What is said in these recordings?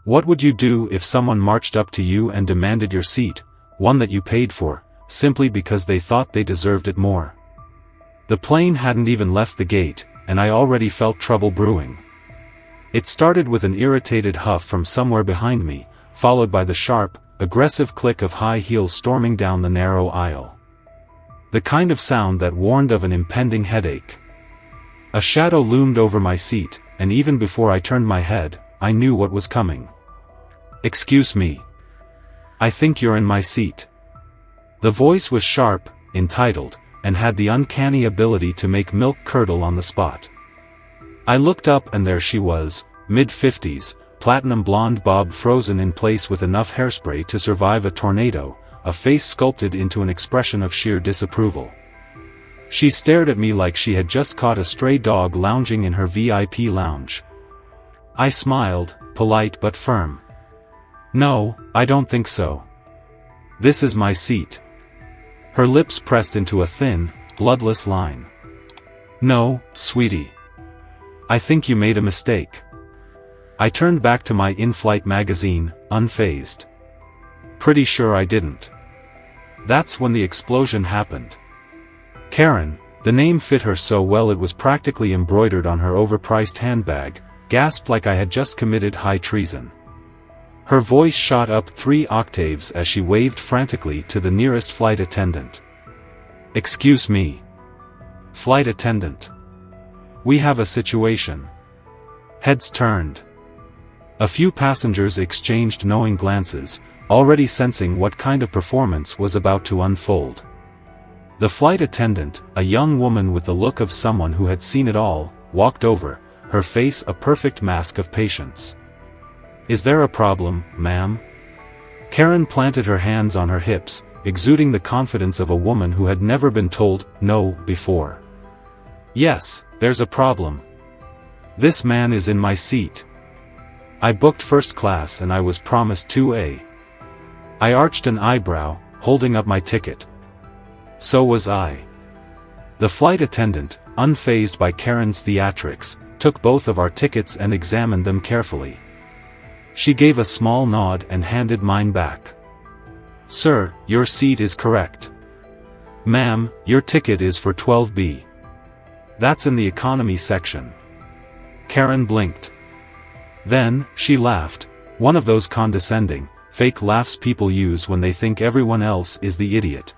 What would you do if someone marched up to you and demanded your seat, one that you paid for, simply because they thought they deserved it more? The plane hadn't even left the gate, and I already felt trouble brewing. It started with an irritated huff from somewhere behind me, followed by the sharp, aggressive click of high heels storming down the narrow aisle. The kind of sound that warned of an impending headache. A shadow loomed over my seat, and even before I turned my head, I knew what was coming. "Excuse me. I think you're in my seat." The voice was sharp, entitled, and had the uncanny ability to make milk curdle on the spot. I looked up and there she was, mid-50s, platinum blonde bob frozen in place with enough hairspray to survive a tornado, a face sculpted into an expression of sheer disapproval. She stared at me like she had just caught a stray dog lounging in her VIP lounge. I smiled, polite but firm. "No, I don't think so. This is my seat." Her lips pressed into a thin, bloodless line. "No, sweetie. I think you made a mistake." I turned back to my in-flight magazine, unfazed. "Pretty sure I didn't." That's when the explosion happened. Karen, the name fit her so well it was practically embroidered on her overpriced handbag, gasped like I had just committed high treason. Her voice shot up 3 octaves as she waved frantically to the nearest flight attendant. "Excuse me. Flight attendant. We have a situation." Heads turned. A few passengers exchanged knowing glances, already sensing what kind of performance was about to unfold. The flight attendant, a young woman with the look of someone who had seen it all, walked over, her face a perfect mask of patience. "Is there a problem, ma'am?" Karen planted her hands on her hips, exuding the confidence of a woman who had never been told no before. "Yes, there's a problem. This man is in my seat. I booked first class and I was promised 2A. I arched an eyebrow, holding up my ticket. "So was I." The flight attendant, unfazed by Karen's theatrics, took both of our tickets and examined them carefully. She gave a small nod and handed mine back. "Sir, your seat is correct. Ma'am, your ticket is for 12B. That's in the economy section." Karen blinked. Then, she laughed, one of those condescending, fake laughs people use when they think everyone else is the idiot.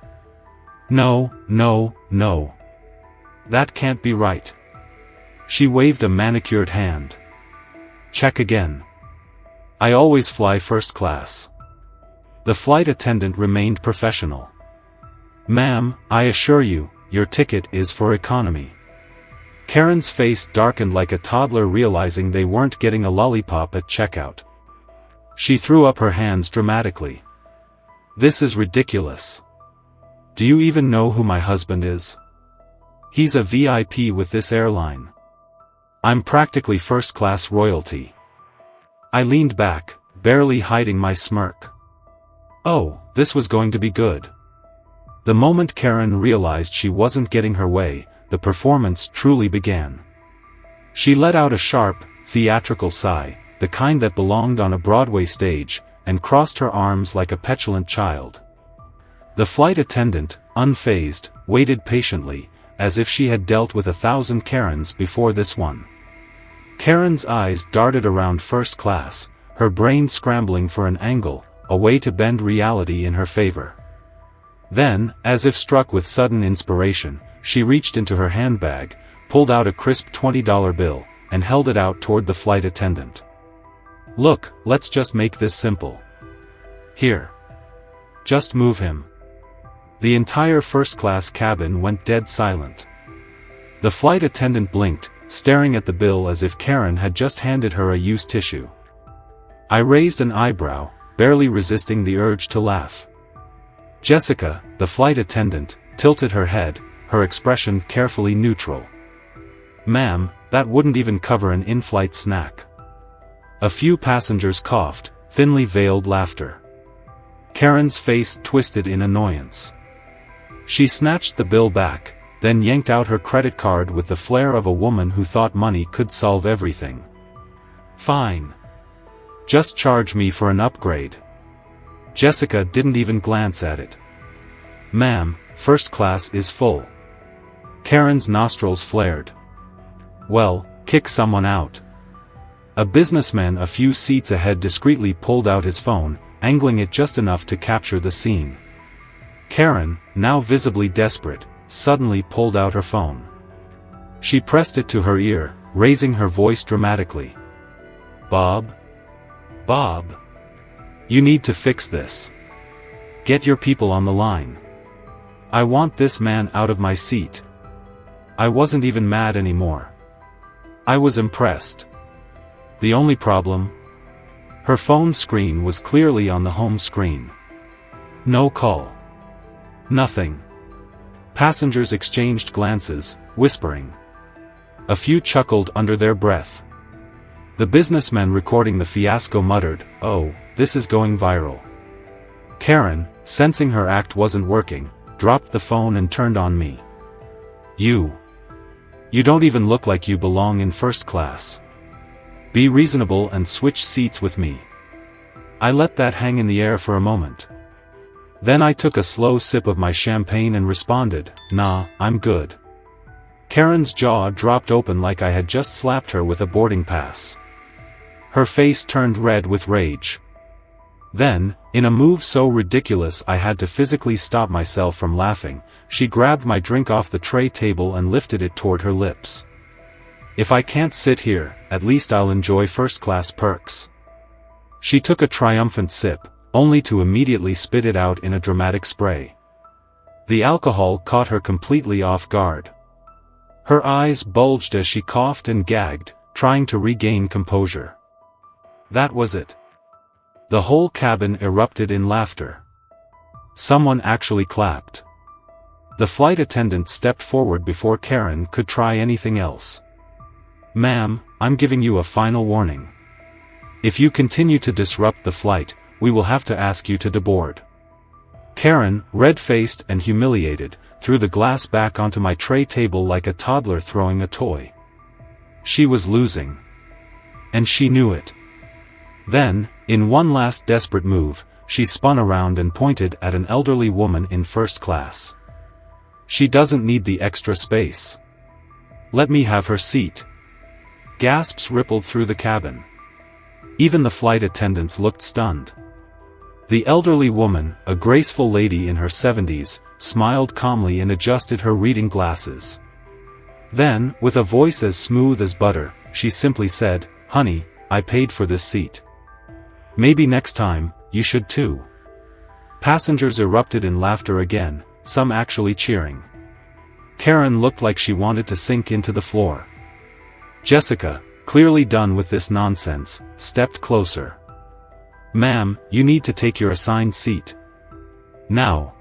"No, no, no. That can't be right." She waved a manicured hand. "Check again. I always fly first class." The flight attendant remained professional. "Ma'am, I assure you, your ticket is for economy." Karen's face darkened like a toddler realizing they weren't getting a lollipop at checkout. She threw up her hands dramatically. "This is ridiculous. Do you even know who my husband is? He's a VIP with this airline. I'm practically first-class royalty." I leaned back, barely hiding my smirk. Oh, this was going to be good. The moment Karen realized she wasn't getting her way, the performance truly began. She let out a sharp, theatrical sigh, the kind that belonged on a Broadway stage, and crossed her arms like a petulant child. The flight attendant, unfazed, waited patiently, as if she had dealt with 1,000 Karens before this one. Karen's eyes darted around first class, her brain scrambling for an angle, a way to bend reality in her favor. Then, as if struck with sudden inspiration, she reached into her handbag, pulled out a crisp $20 bill, and held it out toward the flight attendant. "Look, let's just make this simple. Here. Just move him." The entire first-class cabin went dead silent. The flight attendant blinked, staring at the bill as if Karen had just handed her a used tissue. I raised an eyebrow, barely resisting the urge to laugh. Jessica, the flight attendant, tilted her head, her expression carefully neutral. "Ma'am, that wouldn't even cover an in-flight snack." A few passengers coughed, thinly veiled laughter. Karen's face twisted in annoyance. She snatched the bill back, then yanked out her credit card with the flair of a woman who thought money could solve everything. "Fine. Just charge me for an upgrade." Jessica didn't even glance at it. "Ma'am, first class is full." Karen's nostrils flared. "Well, kick someone out." A businessman a few seats ahead discreetly pulled out his phone, angling it just enough to capture the scene. Karen, now visibly desperate, suddenly pulled out her phone. She pressed it to her ear, raising her voice dramatically. "Bob? Bob? You need to fix this. Get your people on the line. I want this man out of my seat." I wasn't even mad anymore. I was impressed. The only problem? Her phone screen was clearly on the home screen. No call. Nothing. Passengers exchanged glances, whispering. A few chuckled under their breath. The businessman recording the fiasco muttered, "Oh, this is going viral." Karen, sensing her act wasn't working, dropped the phone and turned on me. You don't even look like you belong in first class. Be reasonable and switch seats with me." I let that hang in the air for a moment. Then I took a slow sip of my champagne and responded, "Nah, I'm good." Karen's jaw dropped open like I had just slapped her with a boarding pass. Her face turned red with rage. Then, in a move so ridiculous I had to physically stop myself from laughing, she grabbed my drink off the tray table and lifted it toward her lips. "If I can't sit here, at least I'll enjoy first-class perks." She took a triumphant sip, only to immediately spit it out in a dramatic spray. The alcohol caught her completely off guard. Her eyes bulged as she coughed and gagged, trying to regain composure. That was it. The whole cabin erupted in laughter. Someone actually clapped. The flight attendant stepped forward before Karen could try anything else. "Ma'am, I'm giving you a final warning. If you continue to disrupt the flight, we will have to ask you to deboard." Karen, red-faced and humiliated, threw the glass back onto my tray table like a toddler throwing a toy. She was losing. And she knew it. Then, in one last desperate move, she spun around and pointed at an elderly woman in first class. "She doesn't need the extra space. Let me have her seat." Gasps rippled through the cabin. Even the flight attendants looked stunned. The elderly woman, a graceful lady in her 70s, smiled calmly and adjusted her reading glasses. Then, with a voice as smooth as butter, she simply said, "Honey, I paid for this seat. Maybe next time, you should too." Passengers erupted in laughter again, some actually cheering. Karen looked like she wanted to sink into the floor. Jessica, clearly done with this nonsense, stepped closer. "Ma'am, you need to take your assigned seat. Now."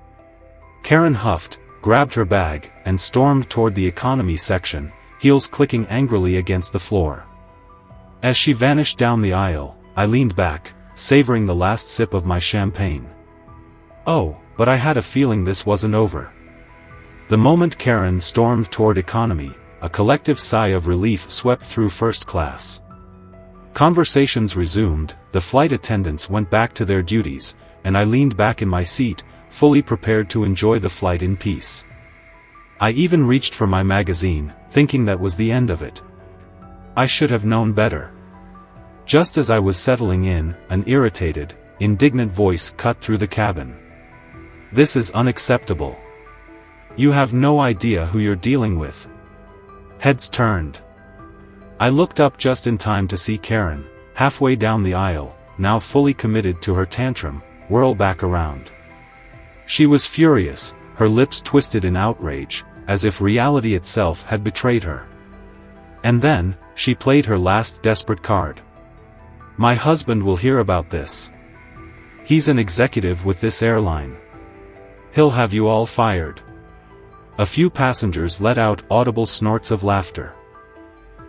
Karen huffed, grabbed her bag, and stormed toward the economy section, heels clicking angrily against the floor. As she vanished down the aisle, I leaned back, savoring the last sip of my champagne. Oh, but I had a feeling this wasn't over. The moment Karen stormed toward economy, a collective sigh of relief swept through first class. Conversations resumed, the flight attendants went back to their duties, and I leaned back in my seat, fully prepared to enjoy the flight in peace. I even reached for my magazine, thinking that was the end of it. I should have known better. Just as I was settling in, an irritated, indignant voice cut through the cabin. "This is unacceptable. You have no idea who you're dealing with." Heads turned. I looked up just in time to see Karen, halfway down the aisle, now fully committed to her tantrum, whirl back around. She was furious, her lips twisted in outrage, as if reality itself had betrayed her. And then, she played her last desperate card. "My husband will hear about this. He's an executive with this airline. He'll have you all fired." A few passengers let out audible snorts of laughter.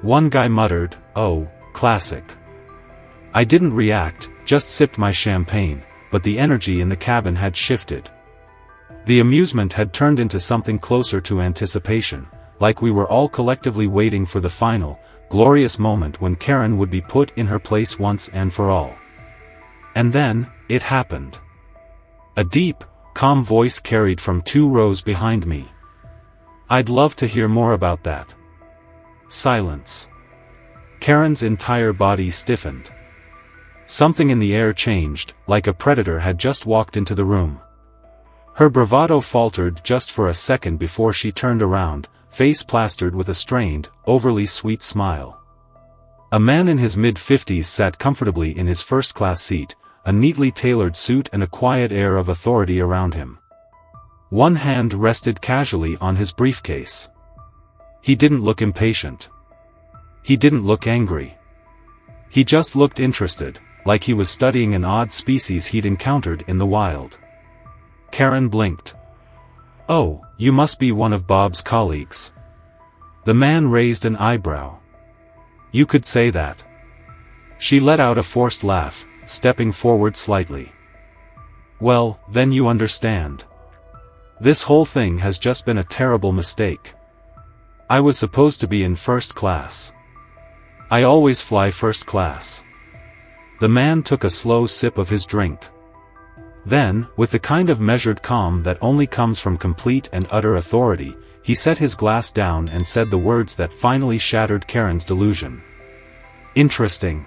One guy muttered, "Oh, classic." I didn't react, just sipped my champagne, but the energy in the cabin had shifted. The amusement had turned into something closer to anticipation, like we were all collectively waiting for the final, glorious moment when Karen would be put in her place once and for all. And then, it happened. A deep, calm voice carried from 2 rows behind me. I'd love to hear more about that. Silence. Karen's entire body stiffened. Something in the air changed, like a predator had just walked into the room. Her bravado faltered just for a second before she turned around, face plastered with a strained, overly sweet smile. A man in his mid-50s sat comfortably in his first-class seat, a neatly tailored suit and a quiet air of authority around him. One hand rested casually on his briefcase. He didn't look impatient. He didn't look angry. He just looked interested, like he was studying an odd species he'd encountered in the wild. Karen blinked. "Oh, you must be one of Bob's colleagues." The man raised an eyebrow. "You could say that." She let out a forced laugh, stepping forward slightly. "Well, then you understand. This whole thing has just been a terrible mistake. I was supposed to be in first class. I always fly first class." The man took a slow sip of his drink. Then, with the kind of measured calm that only comes from complete and utter authority, he set his glass down and said the words that finally shattered Karen's delusion. "Interesting.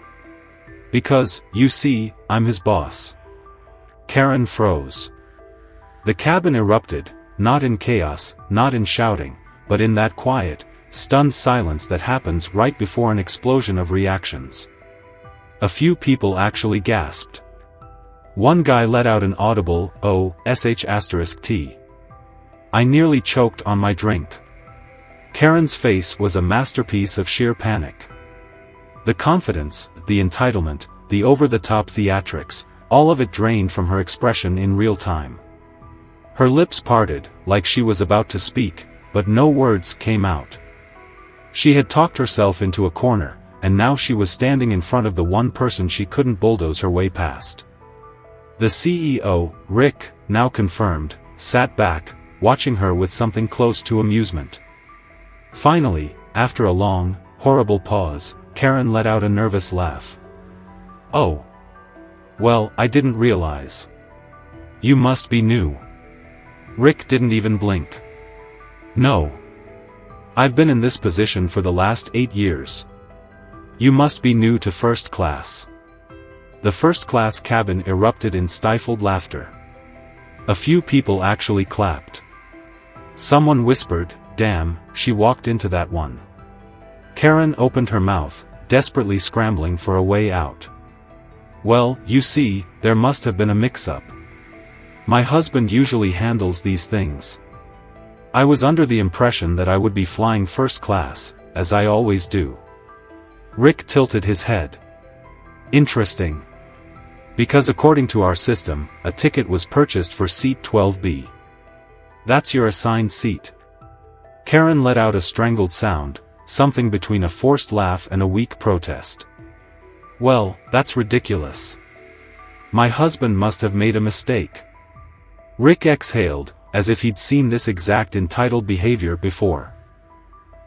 Because, you see, I'm his boss." Karen froze. The cabin erupted, not in chaos, not in shouting, but in that quiet, stunned silence that happens right before an explosion of reactions. A few people actually gasped. One guy let out an audible, "Oh, sh*T. I nearly choked on my drink." Karen's face was a masterpiece of sheer panic. The confidence, the entitlement, the over-the-top theatrics, all of it drained from her expression in real time. Her lips parted, like she was about to speak, but no words came out. She had talked herself into a corner, and now she was standing in front of the one person she couldn't bulldoze her way past. The CEO, Rick, now confirmed, sat back, watching her with something close to amusement. Finally, after a long, horrible pause, Karen let out a nervous laugh. "Oh. Well, I didn't realize. You must be new." Rick didn't even blink. "No. I've been in this position for the last 8 years. You must be new to first class." The first-class cabin erupted in stifled laughter. A few people actually clapped. Someone whispered, "Damn, she walked into that one." Karen opened her mouth, desperately scrambling for a way out. "Well, you see, there must have been a mix-up. My husband usually handles these things. I was under the impression that I would be flying first class, as I always do." Rick tilted his head. "Interesting. Because according to our system, a ticket was purchased for seat 12B. That's your assigned seat." Karen let out a strangled sound, something between a forced laugh and a weak protest. "Well, that's ridiculous. My husband must have made a mistake." Rick exhaled, as if he'd seen this exact entitled behavior before.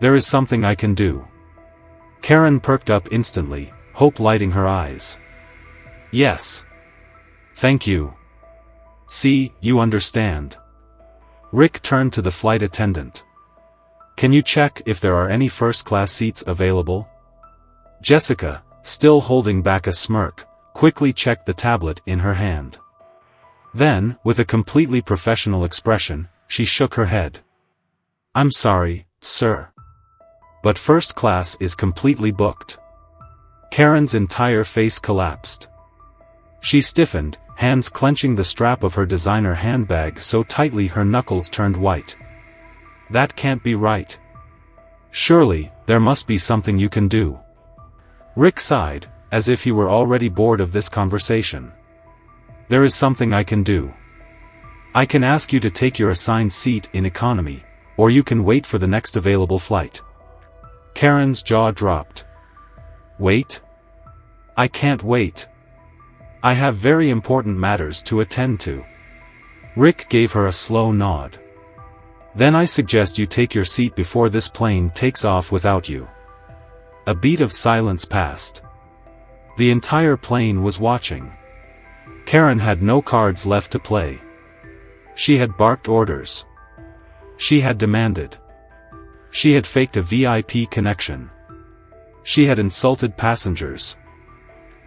"There is something I can do." Karen perked up instantly, hope lighting her eyes. "Yes. Thank you. See, you understand." Rick turned to the flight attendant. "Can you check if there are any first-class seats available?" Jessica, still holding back a smirk, quickly checked the tablet in her hand. Then, with a completely professional expression, she shook her head. "I'm sorry, sir. But first class is completely booked." Karen's entire face collapsed. She stiffened, hands clenching the strap of her designer handbag so tightly her knuckles turned white. "That can't be right. Surely, there must be something you can do." Rick sighed, as if he were already bored of this conversation. "There is something I can do. I can ask you to take your assigned seat in economy, or you can wait for the next available flight." Karen's jaw dropped. "Wait? I can't wait. I have very important matters to attend to." Rick gave her a slow nod. "Then I suggest you take your seat before this plane takes off without you." A beat of silence passed. The entire plane was watching. Karen had no cards left to play. She had barked orders. She had demanded. She had faked a VIP connection. She had insulted passengers.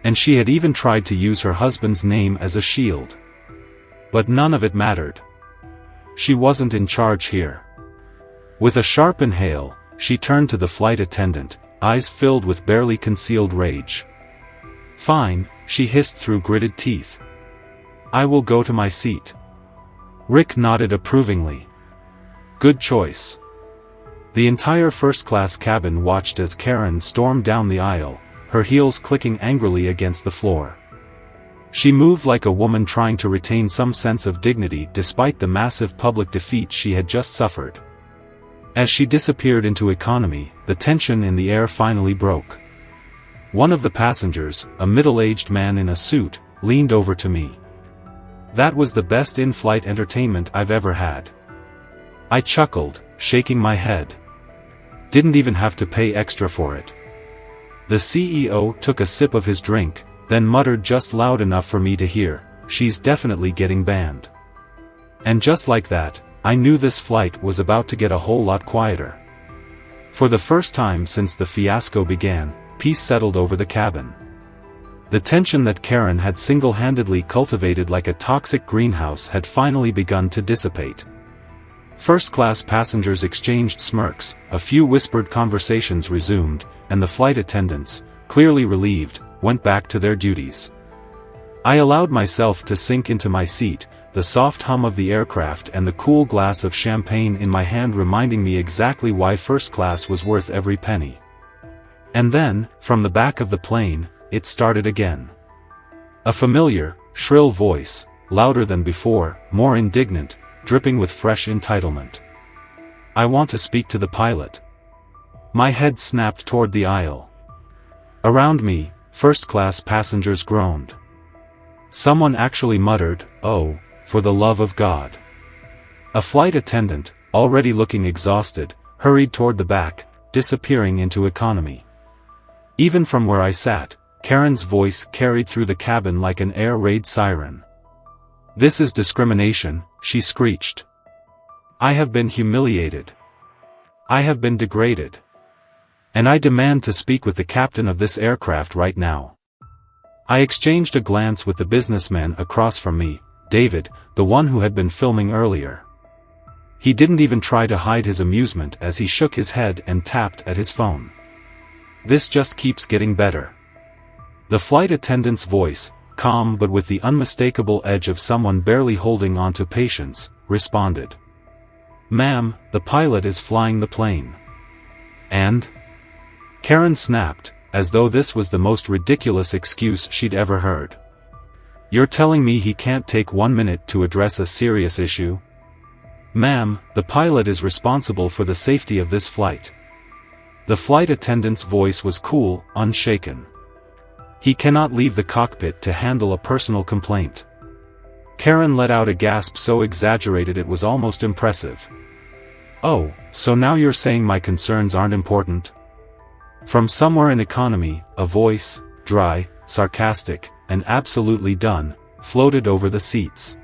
And she had even tried to use her husband's name as a shield. But none of it mattered. She wasn't in charge here. With a sharp inhale, she turned to the flight attendant, eyes filled with barely concealed rage. "Fine," she hissed through gritted teeth. "I will go to my seat." Rick nodded approvingly. "Good choice." The entire first-class cabin watched as Karen stormed down the aisle, her heels clicking angrily against the floor. She moved like a woman trying to retain some sense of dignity despite the massive public defeat she had just suffered. As she disappeared into economy, the tension in the air finally broke. One of the passengers, a middle-aged man in a suit, leaned over to me. "That was the best in-flight entertainment I've ever had." I chuckled, shaking my head. Didn't even have to pay extra for it. The CEO took a sip of his drink, then muttered just loud enough for me to hear, "She's definitely getting banned." And just like that, I knew this flight was about to get a whole lot quieter. For the first time since the fiasco began, peace settled over the cabin. The tension that Karen had single-handedly cultivated like a toxic greenhouse had finally begun to dissipate. First-class passengers exchanged smirks, a few whispered conversations resumed, and the flight attendants, clearly relieved, went back to their duties. I allowed myself to sink into my seat, the soft hum of the aircraft and the cool glass of champagne in my hand reminding me exactly why first class was worth every penny. And then, from the back of the plane, it started again. A familiar, shrill voice, louder than before, more indignant, dripping with fresh entitlement. "I want to speak to the pilot." My head snapped toward the aisle. Around me, first-class passengers groaned. Someone actually muttered, "Oh, for the love of God." A flight attendant, already looking exhausted, hurried toward the back, disappearing into economy. Even from where I sat, Karen's voice carried through the cabin like an air raid siren. "This is discrimination," she screeched. "I have been humiliated. I have been degraded. And I demand to speak with the captain of this aircraft right now." I exchanged a glance with the businessman across from me, David, the one who had been filming earlier. He didn't even try to hide his amusement as he shook his head and tapped at his phone. "This just keeps getting better." The flight attendant's voice, calm but with the unmistakable edge of someone barely holding on to patience, responded. "Ma'am, the pilot is flying the plane." "And?" Karen snapped, as though this was the most ridiculous excuse she'd ever heard. "You're telling me he can't take 1 minute to address a serious issue?" "Ma'am, the pilot is responsible for the safety of this flight." The flight attendant's voice was cool, unshaken. "He cannot leave the cockpit to handle a personal complaint." Karen let out a gasp so exaggerated it was almost impressive. "Oh, so now you're saying my concerns aren't important?" From somewhere in economy, a voice, dry, sarcastic, and absolutely done, floated over the seats.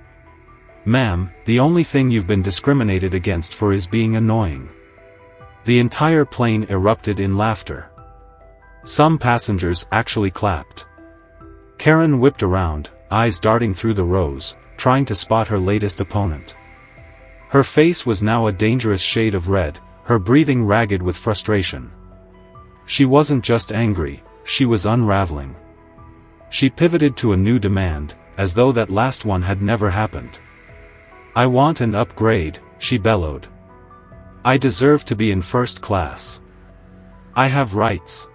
"Ma'am, the only thing you've been discriminated against for is being annoying." The entire plane erupted in laughter. Some passengers actually clapped. Karen whipped around, eyes darting through the rows, trying to spot her latest opponent. Her face was now a dangerous shade of red, her breathing ragged with frustration. She wasn't just angry, she was unraveling. She pivoted to a new demand, as though that last one had never happened. "I want an upgrade," she bellowed. "I deserve to be in first class. I have rights."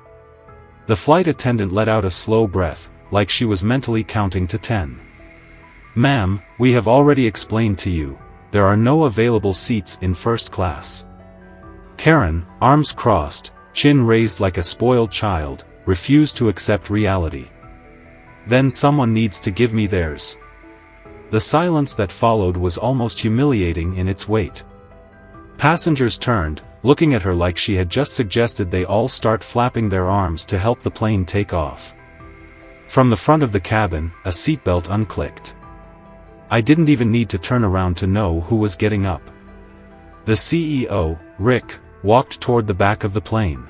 The flight attendant let out a slow breath, like she was mentally counting to 10. "Ma'am, we have already explained to you, there are no available seats in first class." Karen, arms crossed, chin raised like a spoiled child, refused to accept reality. "Then someone needs to give me theirs." The silence that followed was almost humiliating in its weight. Passengers turned, looking at her like she had just suggested they all start flapping their arms to help the plane take off. From the front of the cabin, a seatbelt unclicked. I didn't even need to turn around to know who was getting up. The CEO, Rick, walked toward the back of the plane.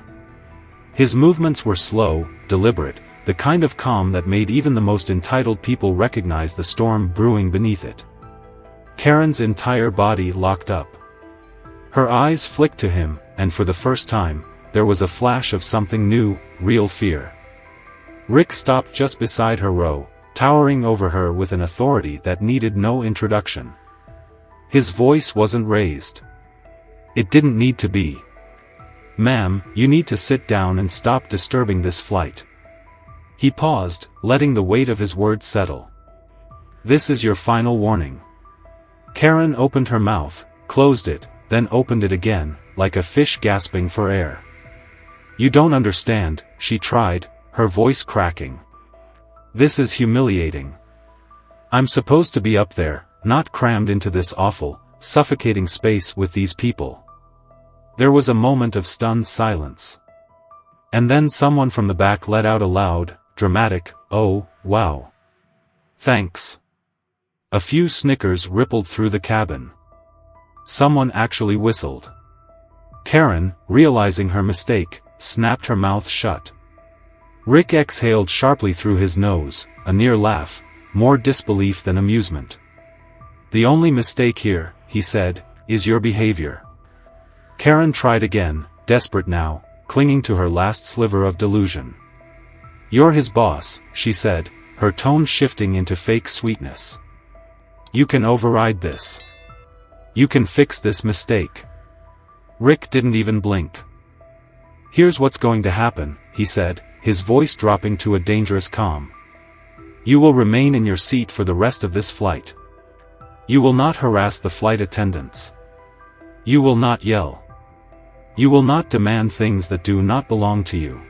His movements were slow, deliberate, the kind of calm that made even the most entitled people recognize the storm brewing beneath it. Karen's entire body locked up. Her eyes flicked to him, and for the first time, there was a flash of something new, real fear. Rick stopped just beside her row, towering over her with an authority that needed no introduction. His voice wasn't raised. It didn't need to be. "Ma'am, you need to sit down and stop disturbing this flight." He paused, letting the weight of his words settle. "This is your final warning." Karen opened her mouth, closed it, then opened it again, like a fish gasping for air. "You don't understand," she tried, her voice cracking. "This is humiliating. I'm supposed to be up there, not crammed into this awful, suffocating space with these people." There was a moment of stunned silence. And then someone from the back let out a loud, dramatic, "Oh, wow. Thanks." A few snickers rippled through the cabin. Someone actually whistled. Karen, realizing her mistake, snapped her mouth shut. Rick exhaled sharply through his nose, a near laugh, more disbelief than amusement. "The only mistake here," he said, "is your behavior." Karen tried again, desperate now, clinging to her last sliver of delusion. "You're his boss," she said, her tone shifting into fake sweetness. "You can override this. You can fix this mistake." Rick didn't even blink. "Here's what's going to happen," he said, his voice dropping to a dangerous calm. "You will remain in your seat for the rest of this flight. You will not harass the flight attendants. You will not yell. You will not demand things that do not belong to you."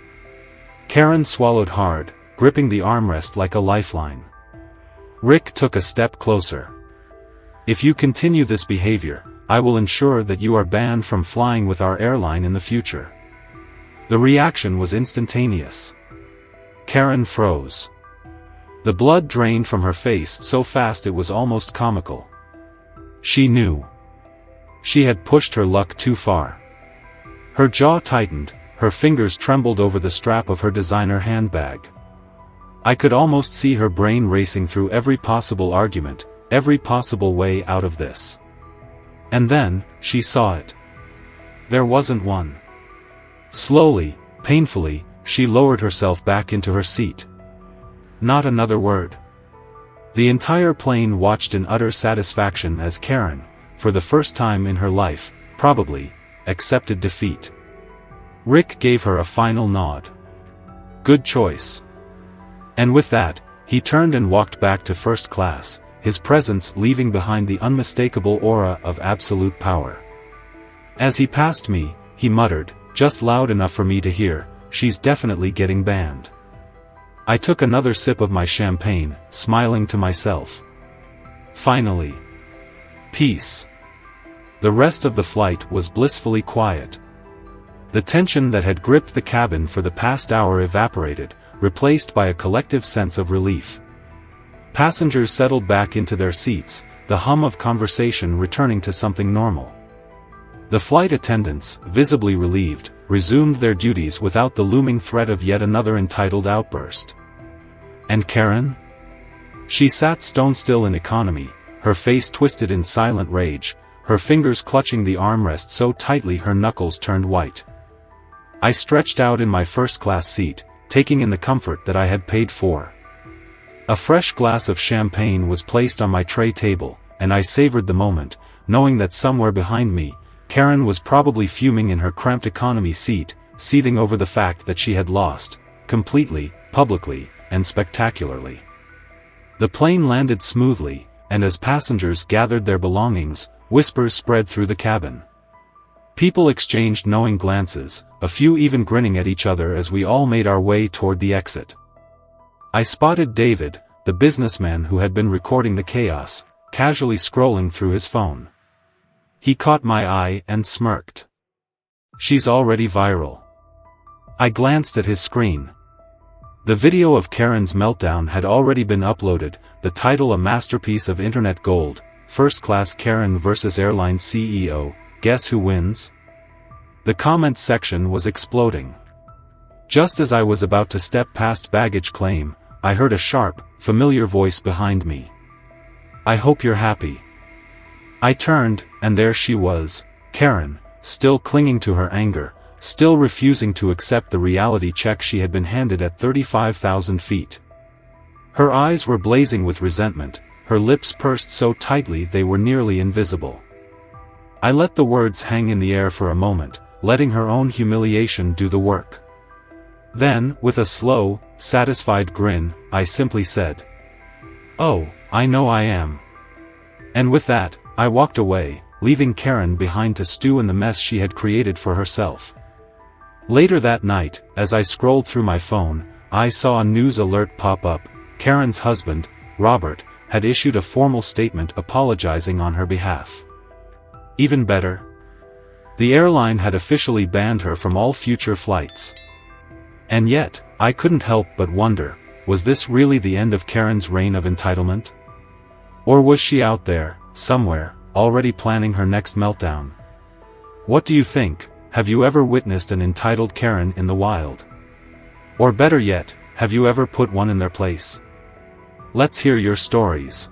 Karen swallowed hard, gripping the armrest like a lifeline. Rick took a step closer. "If you continue this behavior, I will ensure that you are banned from flying with our airline in the future." The reaction was instantaneous. Karen froze. The blood drained from her face so fast it was almost comical. She knew. She had pushed her luck too far. Her jaw tightened, her fingers trembled over the strap of her designer handbag. I could almost see her brain racing through every possible argument, every possible way out of this. And then, she saw it. There wasn't one. Slowly, painfully, she lowered herself back into her seat. Not another word. The entire plane watched in utter satisfaction as Karen, for the first time in her life, probably, accepted defeat. Rick gave her a final nod. "Good choice." And with that, he turned and walked back to first class, his presence leaving behind the unmistakable aura of absolute power. As he passed me, he muttered, just loud enough for me to hear, "She's definitely getting banned." I took another sip of my champagne, smiling to myself. Finally. Peace. The rest of the flight was blissfully quiet. The tension that had gripped the cabin for the past hour evaporated, replaced by a collective sense of relief. Passengers settled back into their seats, the hum of conversation returning to something normal. The flight attendants, visibly relieved, resumed their duties without the looming threat of yet another entitled outburst. And Karen? She sat stone still in economy, her face twisted in silent rage, her fingers clutching the armrest so tightly her knuckles turned white. I stretched out in my first-class seat, taking in the comfort that I had paid for. A fresh glass of champagne was placed on my tray table, and I savored the moment, knowing that somewhere behind me, Karen was probably fuming in her cramped economy seat, seething over the fact that she had lost, completely, publicly, and spectacularly. The plane landed smoothly, and as passengers gathered their belongings, whispers spread through the cabin. People exchanged knowing glances, a few even grinning at each other as we all made our way toward the exit. I spotted David, the businessman who had been recording the chaos, casually scrolling through his phone. He caught my eye and smirked. "She's already viral." I glanced at his screen. The video of Karen's meltdown had already been uploaded, the title a masterpiece of internet gold, First Class Karen vs Airline CEO, Guess Who Wins? The comments section was exploding. Just as I was about to step past baggage claim, I heard a sharp, familiar voice behind me. I hope you're happy. I turned, and there she was, Karen, still clinging to her anger, still refusing to accept the reality check she had been handed at 35,000 feet. Her eyes were blazing with resentment, her lips pursed so tightly they were nearly invisible. I let the words hang in the air for a moment, letting her own humiliation do the work. Then, with a slow, satisfied grin, I simply said, "Oh, I know I am." And with that, I walked away, leaving Karen behind to stew in the mess she had created for herself. Later that night, as I scrolled through my phone, I saw a news alert pop up. Karen's husband, Robert, had issued a formal statement apologizing on her behalf. Even better, the airline had officially banned her from all future flights. And yet, I couldn't help but wonder, was this really the end of Karen's reign of entitlement? Or was she out there, somewhere, already planning her next meltdown? What do you think? Have you ever witnessed an entitled Karen in the wild? Or better yet, have you ever put one in their place? Let's hear your stories.